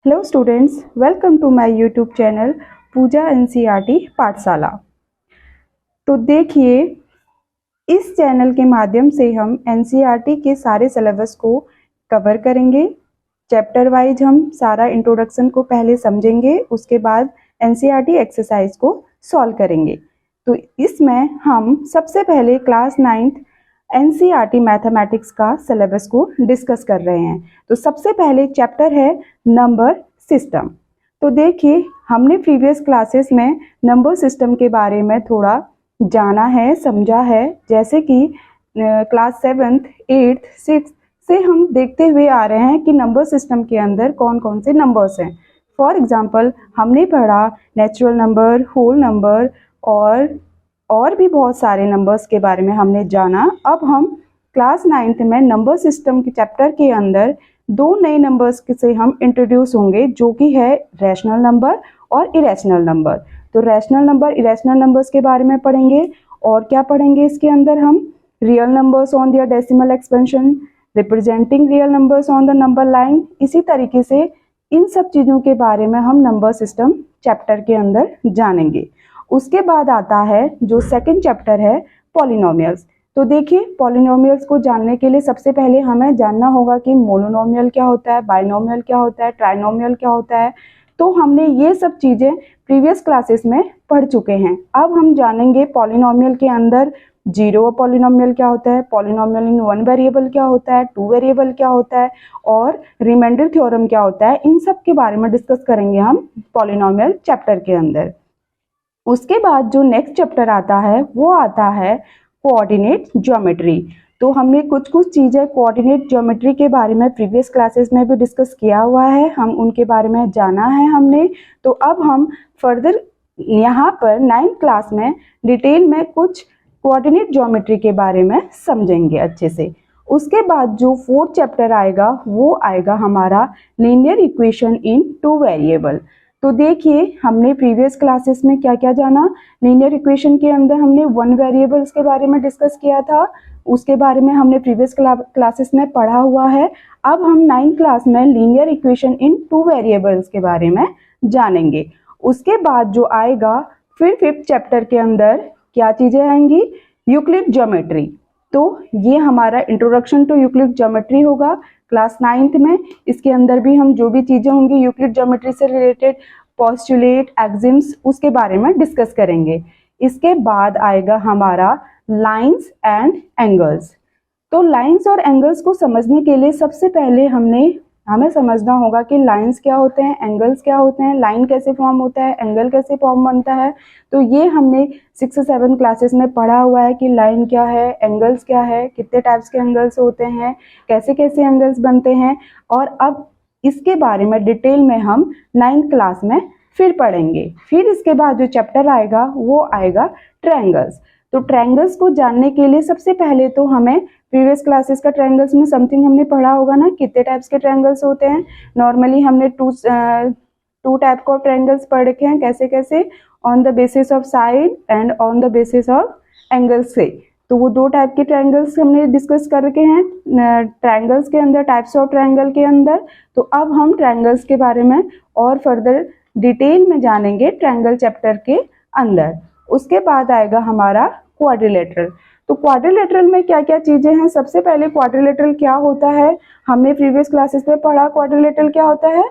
Hello students, welcome to my YouTube channel Pooja NCERT Pathshala. तो देखिए, इस चैनल के माध्यम से हम एनसीईआरटी के सारे सिलेबस को कवर करेंगे। चैप्टर वाइज हम सारा इंट्रोडक्शन को पहले समझेंगे, उसके बाद एनसीईआरटी एक्सरसाइज को सॉल्व करेंगे। तो इसमें हम सबसे पहले क्लास 9th एनसीईआरटी मैथमेटिक्स का सिलेबस को डिस्कस कर रहे हैं। तो सबसे पहले चैप्टर है नंबर सिस्टम। तो देखिए, हमने प्रीवियस क्लासेस में नंबर सिस्टम के बारे में थोड़ा जाना है, समझा है। जैसे कि क्लास 7th, 8th, 6th से हम देखते हुए आ रहे हैं कि नंबर सिस्टम के अंदर कौन कौन से नंबर्स हैं। फॉर एग्जांपल, हमने पढ़ा नेचुरल नंबर, होल नंबर और भी बहुत सारे नंबर्स के बारे में हमने जाना। अब हम क्लास 9th में नंबर सिस्टम के चैप्टर के अंदर दो नए नंबर्स से हम इंट्रोड्यूस होंगे, जो कि है रैशनल नंबर और इरेशनल नंबर। तो रैशनल नंबर, इरेशनल नंबर्स के बारे में पढ़ेंगे। और क्या पढ़ेंगे इसके अंदर हम? Real numbers on their decimal expansion, representing real numbers on the number line. इसी तरीके से इन सब चीज़ों के बारे में हम नंबर सिस्टम चैप्टर के अंदर जानेंगे। उसके बाद आता है जो सेकंड चैप्टर है, पॉलिनोमियल्स। तो देखिए, पॉलिनोमियल्स को जानने के लिए सबसे पहले हमें जानना होगा कि मोनोनोमियल क्या होता है, बाइनोमियल क्या होता है, ट्राइनोमियल क्या होता है। तो हमने ये सब चीज़ें प्रीवियस क्लासेस में पढ़ चुके हैं। अब हम जानेंगे पॉलिनोमियल के अंदर जीरो पॉलिनोमियल क्या होता है, पॉलिनोमियल इन वन वेरिएबल क्या होता है, टू वेरिएबल क्या होता है, और रिमाइंडर थ्योरम क्या होता है। इन सब के बारे में डिस्कस करेंगे हम पॉलिनोमियल चैप्टर के अंदर। उसके बाद जो नेक्स्ट चैप्टर आता है वो आता है कोऑर्डिनेट ज्योमेट्री। तो हमने कुछ चीज़ें कोऑर्डिनेट ज्योमेट्री के बारे में प्रीवियस क्लासेस में भी डिस्कस किया हुआ है, हम उनके बारे में जाना है हमने। तो अब हम फर्दर यहाँ पर 9th क्लास में डिटेल में कुछ कोऑर्डिनेट ज्योमेट्री के बारे में समझेंगे अच्छे से। उसके बाद जो 4th चैप्टर आएगा वो आएगा हमारा linear equation in two variable. तो देखिए, हमने प्रीवियस क्लासेस में क्या क्या जाना। लीनियर इक्वेशन के अंदर हमने वन वेरिएबल्स के बारे में डिस्कस किया था, उसके बारे में हमने प्रीवियस क्लासेस में पढ़ा हुआ है। अब हम 9th क्लास में linear equation in two variables के बारे में जानेंगे। उसके बाद जो आएगा फिर 5th चैप्टर के अंदर क्या चीज़ें आएंगी? Euclid geometry. तो ये हमारा इंट्रोडक्शन टू यूक्लिड ज्योमेट्री होगा क्लास 9th में। इसके अंदर भी हम जो भी चीज़ें होंगी यूक्लिड ज्योमेट्री से रिलेटेड, पोस्टुलेट, एक्सिम्स, उसके बारे में डिस्कस करेंगे। इसके बाद आएगा हमारा लाइंस एंड एंगल्स। तो लाइंस और एंगल्स को समझने के लिए सबसे पहले हमें समझना होगा कि लाइंस क्या होते हैं, एंगल्स क्या होते हैं, लाइन कैसे फॉर्म होता है, एंगल कैसे फॉर्म बनता है। तो ये हमने 6 से 7 क्लासेस में पढ़ा हुआ है कि लाइन क्या है, एंगल्स क्या है, कितने टाइप्स के एंगल्स होते हैं, कैसे कैसे एंगल्स बनते हैं। और अब इसके बारे में डिटेल में हम 9th क्लास में फिर पढ़ेंगे। फिर इसके बाद जो चैप्टर आएगा वो आएगा ट्रायंगल्स। तो ट्रायंगल्स को जानने के लिए सबसे पहले तो हमें प्रीवियस क्लासेस का ट्रायंगल्स में समथिंग हमने पढ़ा होगा ना, कितने टाइप्स के ट्रायंगल्स होते हैं। नॉर्मली हमने टू टाइप का ट्रायंगल्स पढ़ रखे हैं, कैसे कैसे, on the basis of side and on the basis of angles से। तो वो दो टाइप के ट्रायंगल्स हमने डिस्कस कर रखे हैं ट्रायंगल्स के अंदर, टाइप्स ऑफ ट्रायंगल के अंदर। तो अब हम ट्रायंगल्स के बारे में और फर्दर डिटेल में जानेंगे ट्रायंगल चैप्टर के अंदर। उसके बाद आएगा हमारा क्वाड्रिलेटरल। तो क्वाड्रिलेटरल में क्या क्या चीज़ें हैं? सबसे पहले क्वाड्रिलेटरल क्या होता है, हमने प्रीवियस क्लासेस में पढ़ा। क्वाड्रिलेटरल क्या होता है?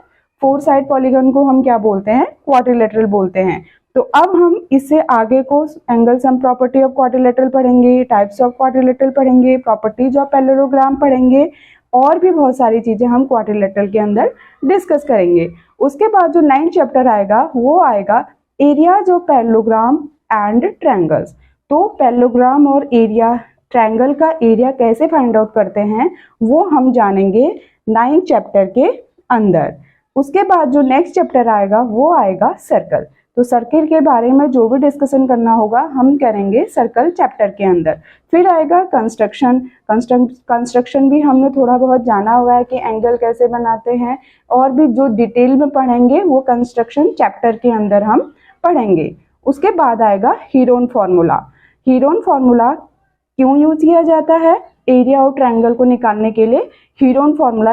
4 साइड पॉलीगन को हम क्या बोलते हैं? क्वाड्रिलेटरल बोलते हैं। तो अब हम इससे आगे को angle sum property of quadrilateral पढ़ेंगे, टाइप्स ऑफ क्वाड्रिलेटरल पढ़ेंगे, प्रॉपर्टीज ऑफ पैरेललोग्राम पढ़ेंगे, और भी बहुत सारी चीज़ें हम क्वाड्रिलेटरल के अंदर डिस्कस करेंगे। उसके बाद जो 9th चैप्टर आएगा वो आएगा areas of parallelogram and triangles. तो पैरेललोग्राम और एरिया, ट्रायंगल का एरिया कैसे फाइंड आउट करते हैं वो हम जानेंगे 9th चैप्टर के अंदर। उसके बाद जो नेक्स्ट चैप्टर आएगा वो आएगा सर्कल। तो सर्किल के बारे में जो भी डिस्कशन करना होगा हम करेंगे सर्कल चैप्टर के अंदर। फिर आएगा कंस्ट्रक्शन। कंस्ट्रक्शन भी हमने थोड़ा बहुत जाना हुआ है कि एंगल कैसे बनाते हैं, और भी जो डिटेल में पढ़ेंगे वो कंस्ट्रक्शन चैप्टर के अंदर हम पढ़ेंगे। उसके बाद आएगा हीरोन फार्मूला। हीरोन फार्मूला क्यों यूज किया जाता है? एरिया और ट्रायंगल को निकालने के लिए हीरोन फार्मूला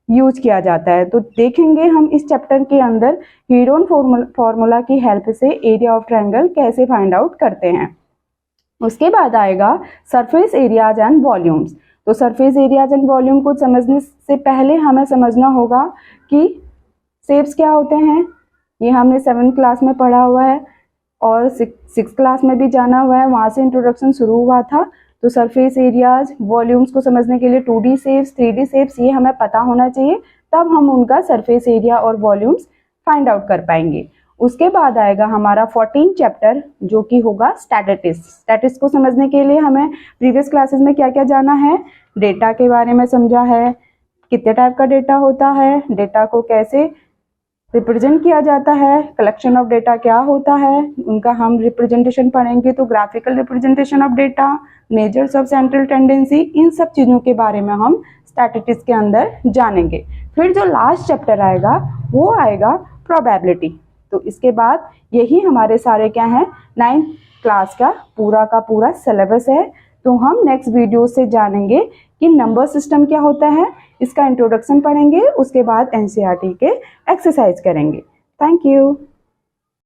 यूज किया जाता है। तो देखेंगे हम इस चैप्टर के अंदर हीरोन फॉर्मूला की हेल्प से एरिया ऑफ ट्रायंगल कैसे फाइंड आउट करते हैं। उसके बाद आएगा सरफेस एरियाज एंड वॉल्यूम्स। तो सरफेस एरियाज एंड वॉल्यूम को समझने से पहले हमें समझना होगा कि शेप्स क्या होते हैं। ये हमने 7th क्लास में पढ़ा हुआ है और 6th क्लास में भी जाना हुआ है, वहाँ से इंट्रोडक्शन शुरू हुआ था। तो सरफेस एरियाज वॉल्यूम्स को समझने के लिए 2D शेप्स 3D शेप्स ये हमें पता होना चाहिए, तब हम उनका सरफेस एरिया और वॉल्यूम्स फाइंड आउट कर पाएंगे। उसके बाद आएगा हमारा 14 चैप्टर जो कि होगा स्टैटिस्टिक्स। स्टैटिस्टिक्स को समझने के लिए हमें प्रीवियस क्लासेस में क्या क्या जाना है, डेटा के बारे में समझा है, कितने टाइप का डेटा होता है, डेटा को कैसे रिप्रेजेंट किया जाता है, कलेक्शन ऑफ डेटा क्या होता है, उनका हम रिप्रेजेंटेशन पढ़ेंगे तो graphical representation of data, measures of central tendency, इन सब चीज़ों के बारे में हम स्टैटिस्टिक्स के अंदर जानेंगे। फिर जो लास्ट चैप्टर आएगा वो आएगा प्रोबेबिलिटी। तो इसके बाद यही हमारे सारे क्या हैं 9th क्लास का पूरा सिलेबस है। तो हम नेक्स्ट वीडियो से जानेंगे कि नंबर सिस्टम क्या होता है, इसका इंट्रोडक्शन पढ़ेंगे, उसके बाद एनसीईआरटी के एक्सरसाइज करेंगे। Thank you.